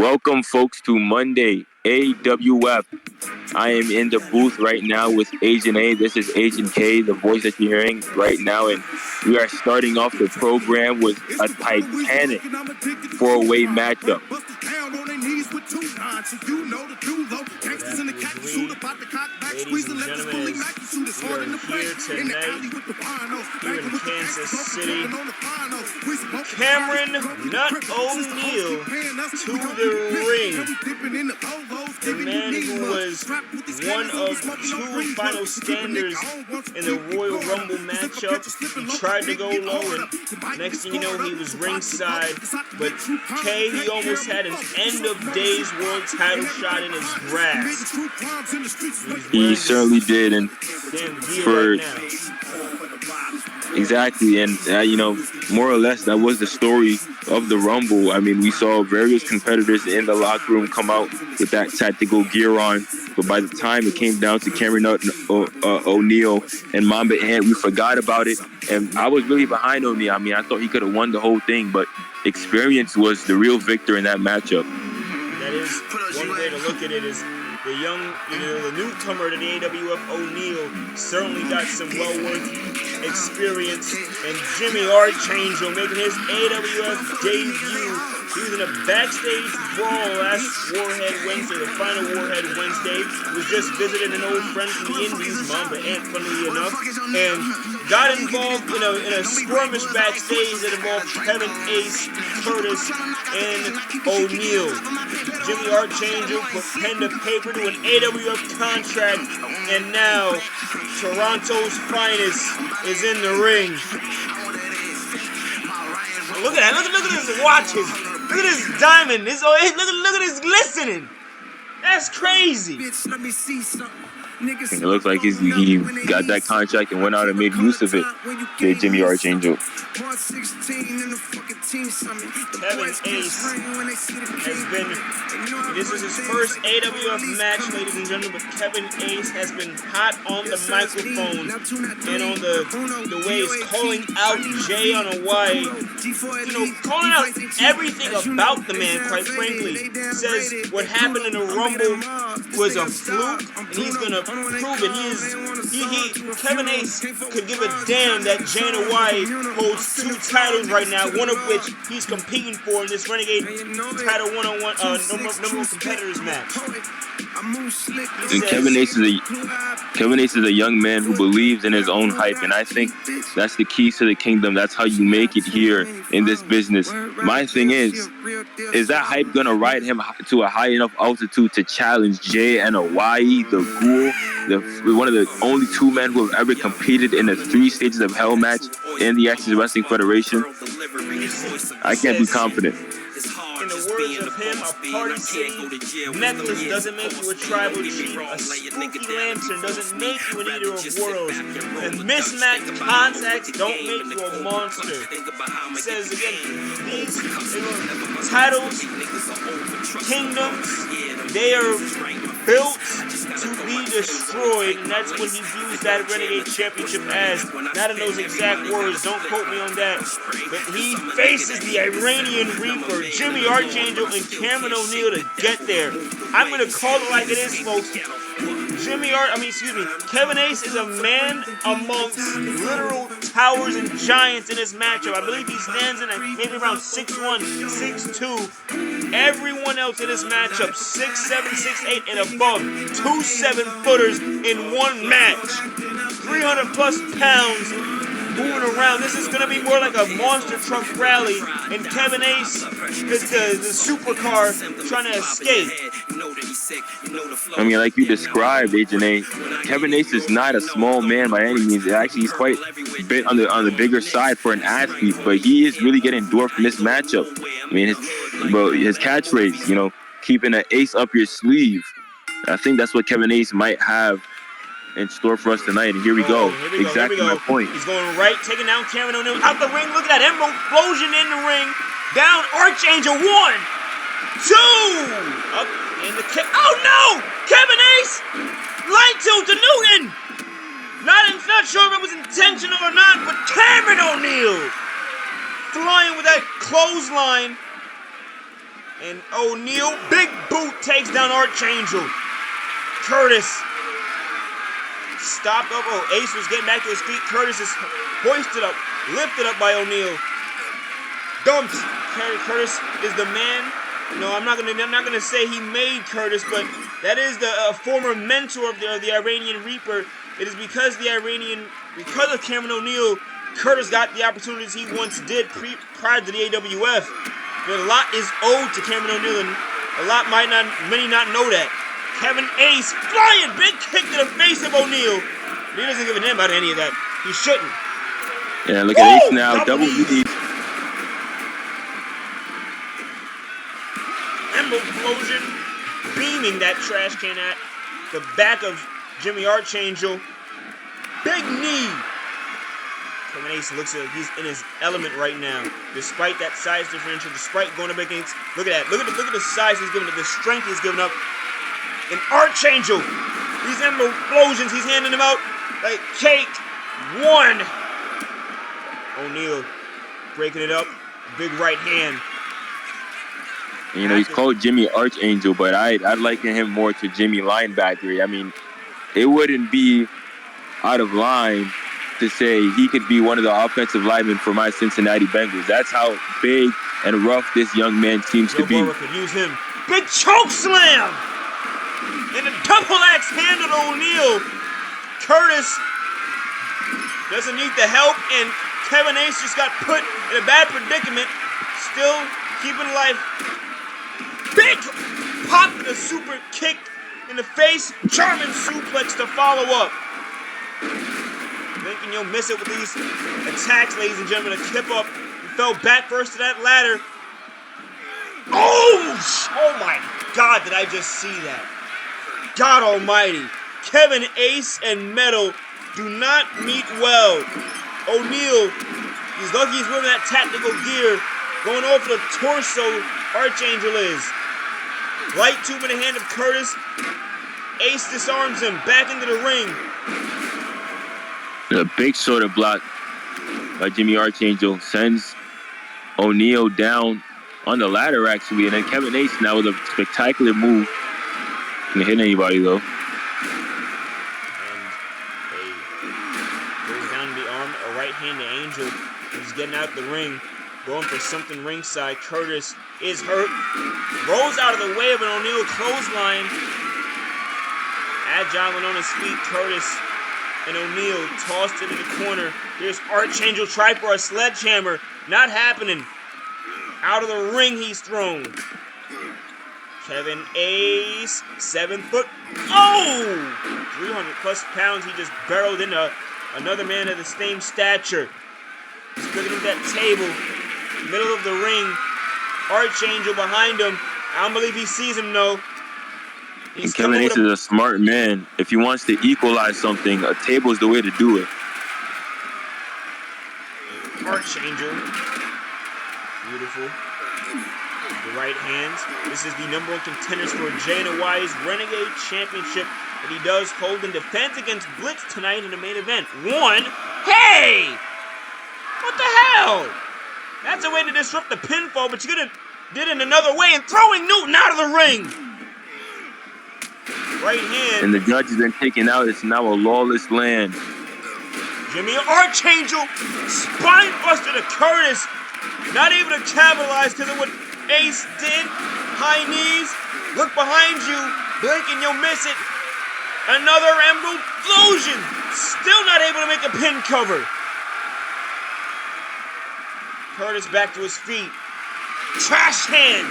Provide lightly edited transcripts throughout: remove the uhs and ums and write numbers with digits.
Welcome, folks, to Monday, AWF. I am in the booth right now with Agent A. This is Agent K, the voice that you're hearing right now, and we are starting off the program with a Titanic four-way matchup. Ladies and gentlemen, we are here tonight here in Kansas City. Cameron Nut O'Neal to the ring. The man who was one of two final standers in the Royal Rumble matchup. He tried to go low, and next thing you know, he was ringside. But K, he almost had an end of days world title shot in his grasp. He certainly did, and for exactly, and more or less, that was the story of the Rumble. I mean, we saw various competitors in the locker room come out with that tactical gear on, but by the time it came down to Cameron O'Neal and Mamba Ant, we forgot about it, and I was really behind O'Neal. I mean, I thought he could have won the whole thing, but experience was the real victor in that matchup. That is one way to look at it. Is the young, the newcomer to the AWF, O'Neal, certainly got some well-worth experience. And Jimmy Archangel making his AWF debut. He was in a backstage brawl last Warhead Wednesday, the final Warhead Wednesday. He was just visiting an old friend from the Indies, Mamba Ant, funnily enough, and got involved in a skirmish backstage that involved Kevin Ace, Curtis, and O'Neal. Jimmy Archangel put pen to paper to an AWF contract, and now Toronto's finest is in the ring. Look at that! Look at his watches! Look at his diamond! Look at his glistening! That's crazy! It looks like he got that contract and went out and made use of it. Did Jimmy Archangel. Kevin Ace has been, this is his first AWF match, ladies and gentlemen, but Kevin Ace has been hot on the microphone and on the way he's calling out Jay on Hawaii. Calling out everything about the man, quite frankly. Says what happened in the Rumble was a fluke, and he's gonna prove it. Kevin Ace could give a damn that Jay on Hawaii holds two titles right now, one of which he's competing for in this Renegade title one-on-one number one competitors match. And Kevin Ace is a young man who believes in his own hype, and I think that's the keys to the kingdom. That's how you make it here in this business. My thing is that hype gonna ride him to a high enough altitude to challenge Jay and Hawaii, the Ghoul, one of the only two men who have ever competed in the 3 stages of hell match in the Access Wrestling Federation? I can't be confident. In the words of him, a party city necklace doesn't make you a tribal chief. A spooky lantern doesn't make you an eater of worlds. And mismatched contacts don't make you a monster. It says again, these titles, kingdoms, they are built to be destroyed, and that's what he views that Renegade Championship as. Not in those exact words, don't quote me on that. But he faces the Iranian Reaper, Jimmy Archangel, and Cameron O'Neal to get there. I'm going to call it like it is, folks. Kevin Ace is a man amongst literal towers and giants in this matchup. I believe he stands in at maybe around 6'1", 6'2". Everyone else in this matchup, 6'7", 6'8", and above, 2 7-footers in one match. 300 plus pounds moving around. This is going to be more like a monster truck rally, and Kevin Ace is the supercar trying to escape. I mean, like you described, Agent A, Kevin Ace is not a small man by any means. Actually, he's quite a bit on the bigger side for an athlete, but he is really getting dwarfed in this matchup. I mean, his catchphrase, keeping an ace up your sleeve. I think that's what Kevin Ace might have in store for us tonight, and here we go. Exactly my point. He's going right, taking down Cameron O'Neal out the ring. Look at that Emerald explosion in the ring. Down Archangel, 1, 2. Up in the kick. Oh no! Kevin Ace! Light tilt to Newton! Not sure if it was intentional or not, but Cameron O'Neal flying with that clothesline. And O'Neal, big boot, takes down Archangel. Curtis stopped up. Oh, Ace was getting back to his feet. Curtis is hoisted up, lifted up by O'Neal. Dumps. Curtis is the man. No, I'm not gonna say he made Curtis, but that is the former mentor of the Iranian Reaper. It is because of Cameron O'Neal, Curtis got the opportunities he once did prior to the AWF. But a lot is owed to Cameron O'Neal, and many not know that. Kevin Ace flying big kick to the face of O'Neal. He doesn't give a damn about any of that. He shouldn't. Yeah, look at Ace now, double knees. Explosion, beaming that trash can at the back of Jimmy Archangel. Big knee. Kevin Ace looks like he's in his element right now, despite that size differential, despite going up against. Look at that. Look at the size he's giving up, the strength he's giving up. And Archangel, these explosions, he's handing them out like cake. One. O'Neal breaking it up. Big right hand. You know, he's called Jimmy Archangel, but I'd liken him more to Jimmy Linebacker. I mean, it wouldn't be out of line to say he could be one of the offensive linemen for my Cincinnati Bengals. That's how big and rough this young man seems to be. Joe Burrow could use him. Big choke slam! And a double axe hand on O'Neal. Curtis doesn't need the help, and Kevin Ace just got put in a bad predicament. Still keeping life. Big pop and a super kick in the face. German suplex to follow up. Thinking you'll miss it with these attacks, ladies and gentlemen. A kip up. He fell back first to that ladder. Oh my God, did I just see that? God almighty. Kevin Ace and Metal do not meet well. O'Neal, he's lucky he's wearing that tactical gear. Going over the torso, Archangel is. Light tube in the hand of Curtis. Ace disarms him back into the ring. A big shoulder block by Jimmy Archangel sends O'Neal down on the ladder, actually. And then Kevin Ace now with a spectacular move. Can't hit anybody, though. And goes down the arm, a right hand to Angel. He's getting out the ring. Going for something ringside. Curtis is hurt. Rolls out of the way of an O'Neal clothesline. Agile and on his feet, Curtis and O'Neal tossed into the corner. Here's Archangel, try for a sledgehammer. Not happening. Out of the ring he's thrown. Kevin Ace, 7 foot. Oh! 300 plus pounds. He just barreled into another man of the same stature. He's looking at that table. Middle of the ring. Archangel behind him. I don't believe he sees him, though. Kevin Ace is a smart man. If he wants to equalize something, a table is the way to do it. Archangel. Beautiful. The right hands. This is the #1 contenders for JNY's Renegade Championship that he does hold in defense against Blitz tonight in the main event. One. Hey! What the hell? That's a way to disrupt the pinfall, but you could have did it another way and throwing Newton out of the ring. Right hand. And the judge has been taken out. It's now a lawless land. Jimmy Archangel, spine buster to Curtis. Not able to capitalize because of what Ace did. High knees. Look behind you. Blink and you'll miss it. Another Emerald Explosion. Still not able to make a pin cover. Curtis back to his feet. Trash hand.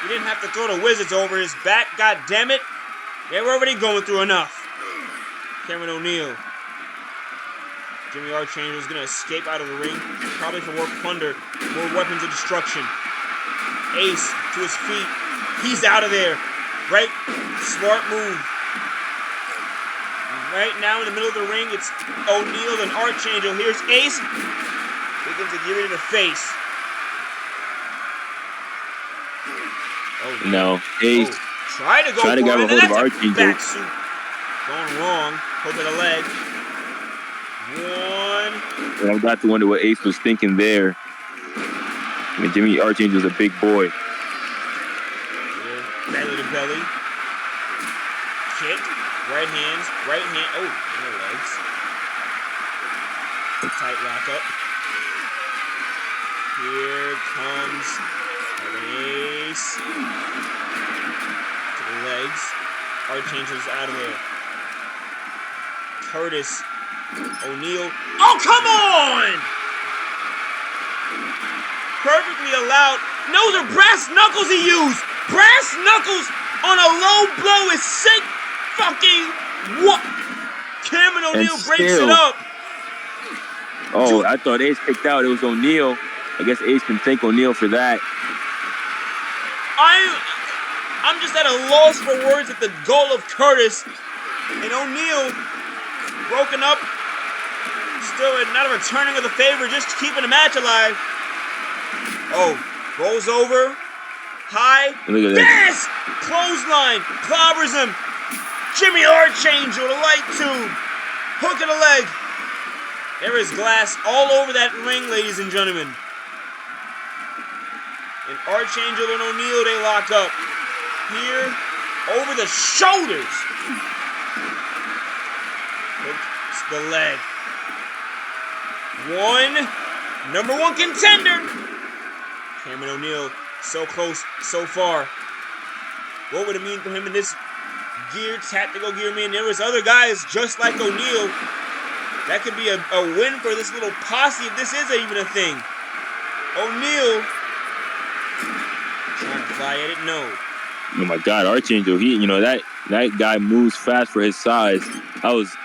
He didn't have to throw the Wizards over his back. God damn it. They were already going through enough. Cameron O'Neal. Jimmy Archangel is going to escape out of the ring. Probably for more plunder. More weapons of destruction. Ace to his feet. He's out of there. Right? Smart move. Right now in the middle of the ring, it's O'Neal and Archangel. Here's Ace. Begins to give it in the face. Oh, no, Ace tried to grab a hold of Archangel. Back suit. Going wrong. Hook of the leg. One. And I've got to wonder what Ace was thinking there. I mean, Jimmy Archangel's a big boy. belly. Kick. Right hand. Oh, no legs. Tight lock up. Here comes an ace. To the legs. Archangel's out of there. Curtis. O'Neal. Oh, come on! Perfectly allowed. Those are brass knuckles he used. Brass knuckles on a low blow is sick. Fucking what? Cameron O'Neal breaks it up. Oh, I thought Ace kicked out. It was O'Neal. I guess Ace can thank O'Neal for that. I'm just at a loss for words at the goal of Curtis. And O'Neal broken up. Still not a returning of the favor, just keeping the match alive. Oh, rolls over. High. Look at that. Clothesline. Clobbers him. Jimmy Archangel, the light tube. Hook in the leg. There is glass all over that ring, ladies and gentlemen. And Archangel and O'Neal, they lock up. Here, over the shoulders. Hooks the leg. Number one contender. Cameron O'Neal, so close, so far. What would it mean for him in this gear, tactical gear? Man, there was other guys just like O'Neal. That could be a win for this little posse if this is even a thing. O'Neal trying to fly at it, no. Oh my God, Archangel, that guy moves fast for his size. That was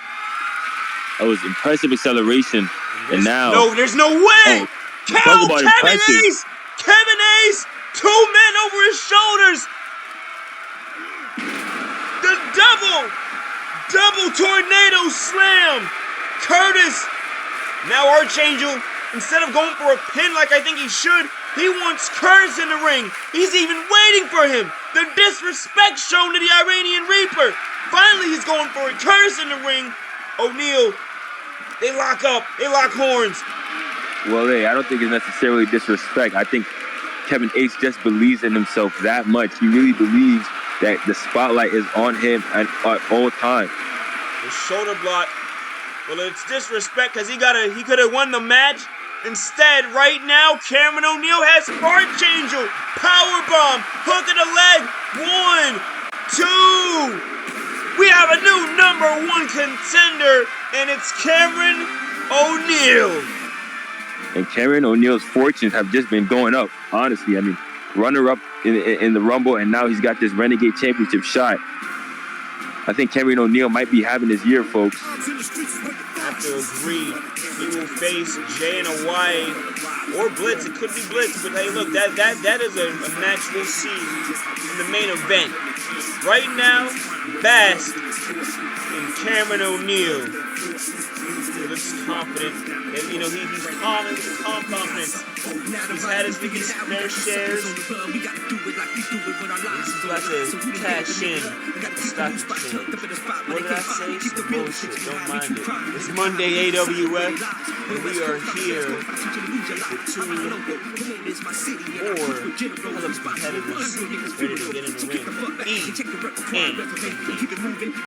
impressive acceleration. And now, no, there's no way. Kevin Ace, 2 men over his shoulders. The double tornado slam. Curtis. Now Archangel, instead of going for a pin like I think he should, he wants Curtis in the ring. He's even waiting for him. The disrespect shown to the Iranian Reaper. Finally, he's going for it. Curtis in the ring. O'Neal. They lock up. They lock horns. Well, I don't think it's necessarily disrespect. I think Kevin Ace just believes in himself that much. He really believes that the spotlight is on him at all times. The shoulder block. Well, it's disrespect because he could have won the match. Instead, right now, Cameron O'Neal has Archangel. Powerbomb. Hook in the leg. 1, 2. We have a new number one contender, and it's Cameron O'Neal. And Cameron O'Neal's fortunes have just been going up, honestly. I mean, runner-up in the Rumble, and now he's got this Renegade Championship shot. I think Cameron O'Neal might be having his year, folks. I have to agree. He will face Jay and Hawaii or Blitz. It could be Blitz, but hey, look, that is a match we'll see in the main event. Right now, Bast and Cameron O'Neal. He looks confident. And, he's calm with calm confidence. He's had his fair shares. He's about to cash in. Stock exchange. What did I say? Some bullshit. Don't mind it. It's Monday AWF, and we are here with 2 more competitors ready to get in the ring. E and